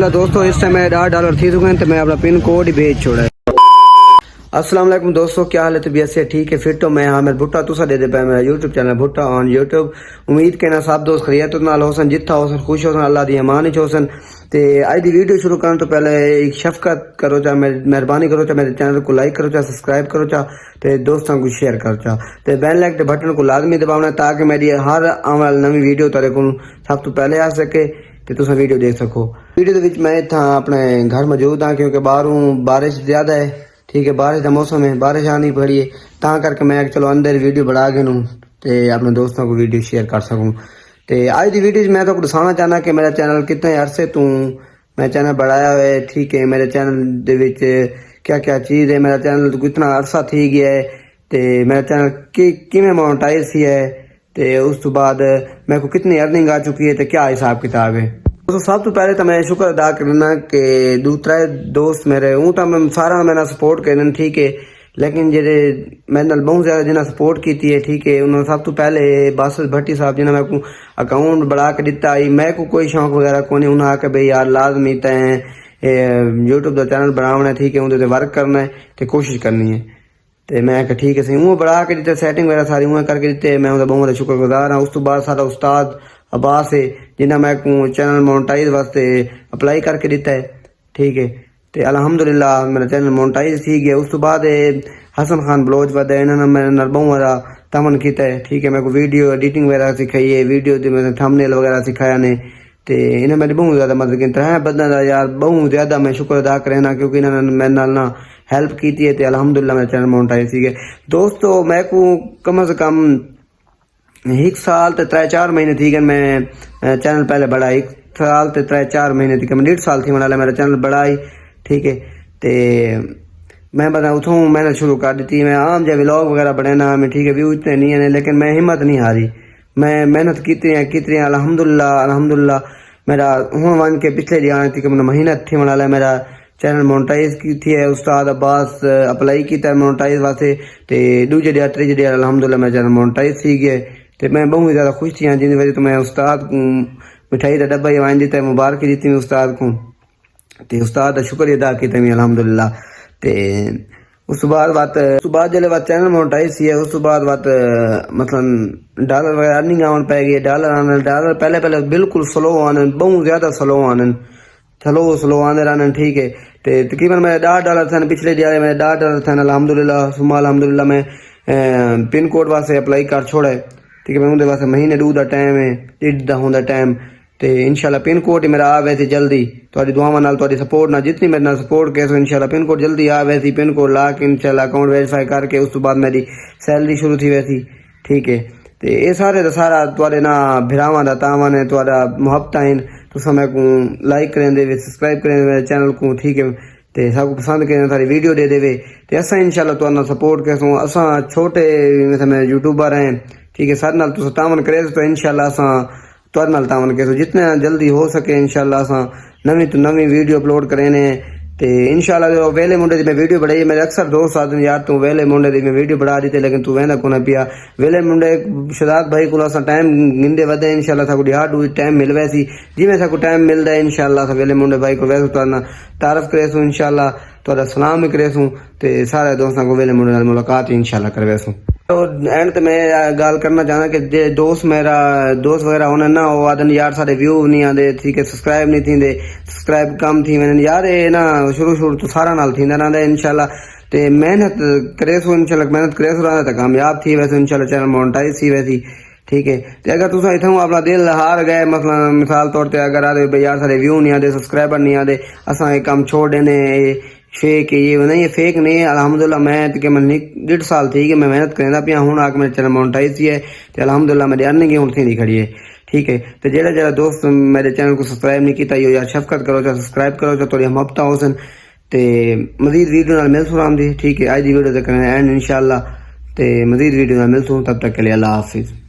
अल्हम्दुलिल्लाह दोस्तों इस समय $10 थी चुके हैं तो मैं अपना पिन कोड ही भेज छोड़ा है। अस्सलाम वालेकुम दोस्तों, क्या हाल है? तबीयत से ठीक है? फिर तो मैं हामिद भुट्टा तुसा दे पे मेरा यूट्यूब चैनल भुट्टा ऑन यूट्यूब। उम्मीद के ना सब दोस्त खैरियत नाल होसन, जिथा होसन खुश होसन, अल्लाह दी अमान विच होसन। ते आज दी वीडियो शुरू करन तो पहले एक शफकत करो चा, मेहरबानी करो चा, मेरे चैनल को लाइक करो चा, सब्सक्राइब करो चा, ते दोस्तों को शेयर करो चा, ते बेल आइकन बटन को लाजमी दबाना ताकि मेरी हर आने वाली नवी वीडियो तेरे को सब तो पहले आ सके ते तुसा वीडियो देख सको। वीडियो दे विच मैं इत्थां अपने घर मौजूद हाँ क्योंकि बाहरों बारिश ज्यादा है। ठीक है, बारिश का मौसम है, बारिश आनी पड़ी है, ता करके मैं चलो अंदर वीडियो बढ़ा के नूं ते अपने दोस्तों को वीडियो शेयर कर सकूं। ते आज की वीडियो मैं तो दसाना चाहना कि मेरा चैनल कितने अरसे तू मैं चैनल बढ़ाया हुआ है। ठीक है, मेरे चैनल दे विच क्या क्या चीज़ है, मेरा चैनल कितना अरसा थी गया है, ते मेरा चैनल किमें मोनेटाइज ही है, ते उस तो बाद मेरे को कितनी अर्निंग आ चुकी है, तो क्या हिसाब किताब है। तो सब तो पहले तो मैं शुक्र अदा करना कि दूसरा दोस्त मेरे हूँ तो मैं सारा मेरा सपोर्ट करना। ठीक है, लेकिन जेडे मेरे नाल बहुत ज्यादा जिन्हें सपोर्ट की है, ठीक है, उन्होंने सब तो पहले बासित भट्टी साहब जिन्हें मैं को अकाउंट बढ़ा के दिता आई। मैं को कोई शौक वगैरह को नहीं, उन्हें आके भाई यार लाजमी तैं यूट्यूब का चैनल बनाना है, ठीक है, उन्हें वर्क करना है तो कोशिश करनी है। तो मैं आख्या ठीक है सही, वो बढ़ा के दिते, सैटिंग वगैरह सारी उन्हें करके दिते, मैं उनका बहुत शुक्रगुजार हाँ। उस तो बाद सारा उस्ताद अब्बास है जिन्हें मैं को चैनल मोनेटाइज वास्ते अप्लाई करके दिता है। ठीक है, तो अल्हम्दुलिल्लाह मेरा चैनल मोनेटाइज थी गया। उस तो बाद हसन खान बलोच वाद इन्होंने मेरे नाल बहुत वारा तमन किया है। ठीक है, मेरे को वीडियो एडिटिंग वगैरह सिखाई है, वीडियो मैंने थंबनेल वगैरह सिखाया ने, तो इन्हें मेरी बहुत ज़्यादा मदद की। तरह बंदा का यार बहुत ज़्यादा मैं शुक्र अदा करना क्योंकि इन्होंने मेरे नाल ना हेल्प की है, तो अल्हम्दुलिल्लाह मेरा चैनल मोनेटाइज थी गया। दोस्तों मैं को कम से कम 1 साल तो 3-4 महीने थी गए मैं चैनल पहले बढ़ा। 1 साल तो 3-4 महीने थी, मैं 1.5 साल थी मना मेरा चैनल बढ़ाई। ठीक है, तो मैं बता उठूँ मैंने शुरू कर दी थी, मैं आम जब व्लॉग वगैरह बनाना मैं, ठीक है, व्यू इतने नहीं है, लेकिन मैं हिम्मत नहीं हारी, मैं मेहनत की अल्हम्दुलिल्लाह मेरा हूँ वन के पिछले दिन थी कि मैंने मेहनत थी मना मेरा चैनल मोनेटाइज की थी है। उस्ताद अब्बास अप्लाई किया मोनेटाइज वास्ते, तो दूजे दिन तीजे दिन अल्हम्दुलिल्लाह मेरा चैनल मोनेटाइज थी गया। तो मैं बहुत ज़्यादा खुश थी जिन वजह तो मैं उस्ताद को मिठाई का डब्बा ही वाइन दिता है, मुबारक दी थी उस्ताद को, तो उस्ताद का शुक्रिया अदा किया मैं अल्हम्दुलिल्लाह। तो उस बाद जल्द बात चैनल मोनेटाइज है, उस बाद बात मतलब डॉलर वगैरह अर्निंग आवन पै गई। डॉलर पहले बिल्कुल स्लो आने, बहुत ज़्यादा स्लो आने, स्लो आने रहने। ठीक है, तो तकरीबन मेरे $10 थे पिछले दिहाड़े, मेरे $10 थे अल्हम्दुलिल्लाह सुमा अल्हम्दुलिल्लाह। मैं पिन कोड वास्ते अप्लाई कर छोड़ा है। ठीक है, मैं उनके वास्ते महीने 2 का टाइम है, 1.5 का होंदा टाइम, तो इंशाल्लाह पिन कोड मेरा आ वैसे जल्दी थोड़ी दुआवां नाल थोड़ी सपोर्ट ना जितनी मेरे नाल सपोर्ट कैसो इंशाल्लाह पिन कोड जल्दी आ वैसी पिन कोड ला के इंशाल्लाह अकाउंट वेरीफाई करके उस तो बाद मेरी सैलरी शुरू थी वैसी। ठीक है, तो ये सारे का सारा थोड़े ना भिरावां दा तावन है, थोड़ा मुहब्बत है, तुसा मैं को लाइक करें दे, सब्सक्राइब करें मेरे चैनल को। ठीक है, तो सबको पसंद करें सारी वीडियो दे देवे, तो असा इंशाल्लाह तो सपोर्ट कैसो। असा छोटे मैं यूट्यूबर हैं, ठीक है, सारे नाल तुसा तावन करे तो इंशाल्लाह असा तुहाडे नाल तावन कैसो जितना जल्दी हो सके इंशाल्लाह असा नवी तो नवी वीडियो अपलोड करेने। तो इंशाल्लाह जो वेले मुंडे की मैं वीडियो बढ़ाई, मेरे अक्सर दोस्त आते यार तू वेले मुंडे की मैं वीडियो बढ़ा दी थी लेकिन तू वहना को पिया। वेले मुंडे शदाद भाई को असा टाइम गिंदे वधे इंशाल्लाह साकू डिहाड़ टाइम मिल वैसी जिमें साकू टाइम मिलता है इंशाल्लाह वेले मुंडे भाई को वैसे तुहाडा तारफ करेसूँ इंशाल्लाह, तुहाडा सलाम भी करेसूँ, तो सारे दोस्तों को वेले मुंडे नाल मुलाकात इंशाल्लाह करवेसूँ। तो एंड तो मैं गाल करना चाहना कि जे दोस्त मेरा दोस्त वगैरह होने ना वो आदन यार सारे व्यू नहीं आते, ठीक है, सब्सक्राइब नहीं थी, सब्सक्राइब कम थी मैंने यार ये ना शुरू तो सारा नाल थी ना इंशाल्लाह। तो मेहनत करेसो इंशाल्लाह, मेहनत करेसो रहा तो कामयाब थी वैसे इंशाल्लाह चैनल मोनेटाइज थी वैसी। ठीक है, तो अगर तुम इतना अपना दिल हार गए मतलब मिसाल तौर पर अगर आते भाई यार सारे व्यू नहीं आते, सब्सक्राइबर नहीं आते, असा ये काम छोड़ देने फेक है, ये नहीं, ये फेक नहीं है। अल्हम्दुलिल्लाह मैं तो मैं 1.5 साल थी कि मैं मेहनत करना पिया, हूँ आके मेरे चैनल मोनेटाइज ही है, तो अल्हम्दुलिल्लाह मेरी अर्निंग हूँ थी खड़ी है। ठीक है, तो जेड़ा दोस्त मेरे चैनल को सब्सक्राइब नहीं किया यार शफकत करो चाहे सब्सक्राइब करो चाहे थोड़ी मुहब्बत होसन, तो मजीद वीडियो नाल मिल सूँ। ठीक है, आज की वीडियो तक एंड इंशाल्लाह, तो मजीद वीडियो नाल मिल सूँ, तब तक के लिए अल्लाह हाफिज़।